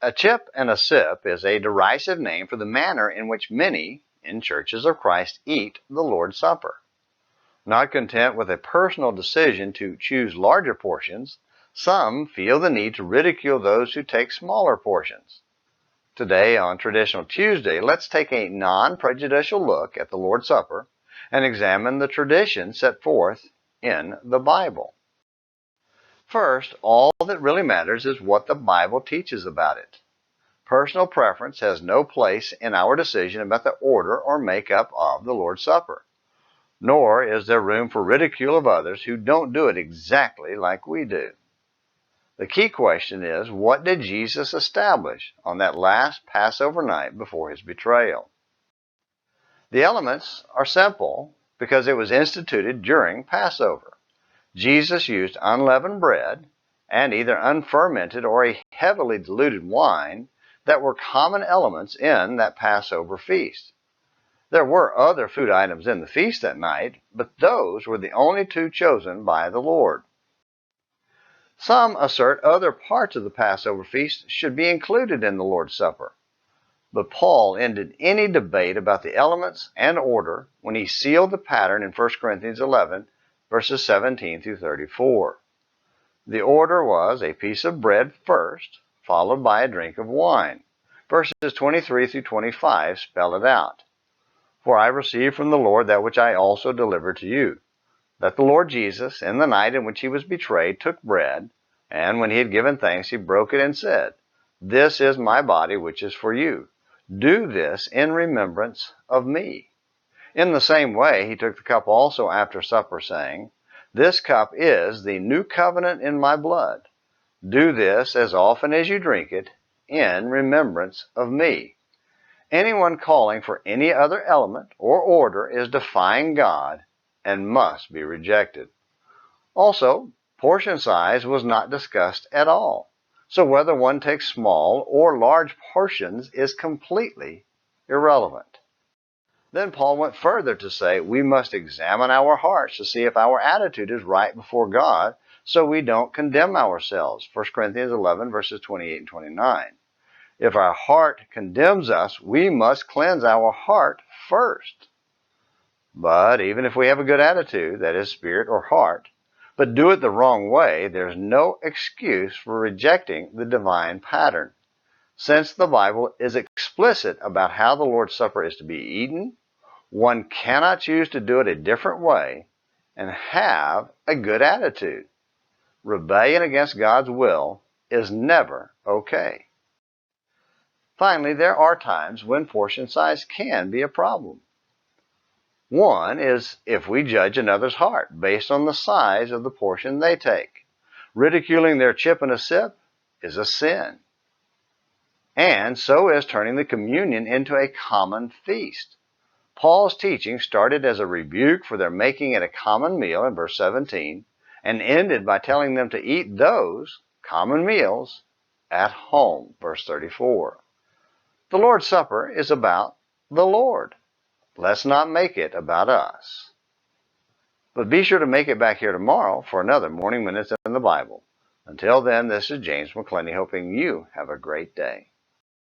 A chip and a sip is a derisive name for the manner in which many, in churches of Christ, eat the Lord's Supper. Not content with a personal decision to choose larger portions, some feel the need to ridicule those who take smaller portions. Today, on Traditional Tuesday, let's take a non-prejudicial look at the Lord's Supper and examine the tradition set forth in the Bible. First, all that really matters is what the Bible teaches about it. Personal preference has no place in our decision about the order or makeup of the Lord's Supper, nor is there room for ridicule of others who don't do it exactly like we do. The key question is, what did Jesus establish on that last Passover night before his betrayal? The elements are simple because it was instituted during Passover. Jesus used unleavened bread and either unfermented or a heavily diluted wine that were common elements in that Passover feast. There were other food items in the feast that night, but those were the only two chosen by the Lord. Some assert other parts of the Passover feast should be included in the Lord's Supper. But Paul ended any debate about the elements and order when he sealed the pattern in 1 Corinthians 11, verses 17 through 34. The order was a piece of bread first, followed by a drink of wine. Verses 23 through 25 spell it out. For I received from the Lord that which I also delivered to you, that the Lord Jesus, in the night in which he was betrayed, took bread, and when he had given thanks, he broke it and said, This is my body which is for you. Do this in remembrance of me. In the same way, he took the cup also after supper, saying, This cup is the new covenant in my blood. Do this as often as you drink it in remembrance of me. Anyone calling for any other element or order is defying God and must be rejected. Also, portion size was not discussed at all, so whether one takes small or large portions is completely irrelevant. Then Paul went further to say we must examine our hearts to see if our attitude is right before God so we don't condemn ourselves. 1 Corinthians 11, verses 28 and 29. If our heart condemns us, we must cleanse our heart first. But even if we have a good attitude, that is spirit or heart, but do it the wrong way, there's no excuse for rejecting the divine pattern. Since the Bible is explicit about how the Lord's Supper is to be eaten, one cannot choose to do it a different way and have a good attitude. Rebellion against God's will is never okay. Finally, there are times when portion size can be a problem. One is if we judge another's heart based on the size of the portion they take. Ridiculing their chip and a sip is a sin. And so is turning the communion into a common feast. Paul's teaching started as a rebuke for their making it a common meal in verse 17 and ended by telling them to eat those common meals at home, verse 34. The Lord's Supper is about the Lord. Let's not make it about us. But be sure to make it back here tomorrow for another Morning Minutes in the Bible. Until then, this is James McClenny hoping you have a great day.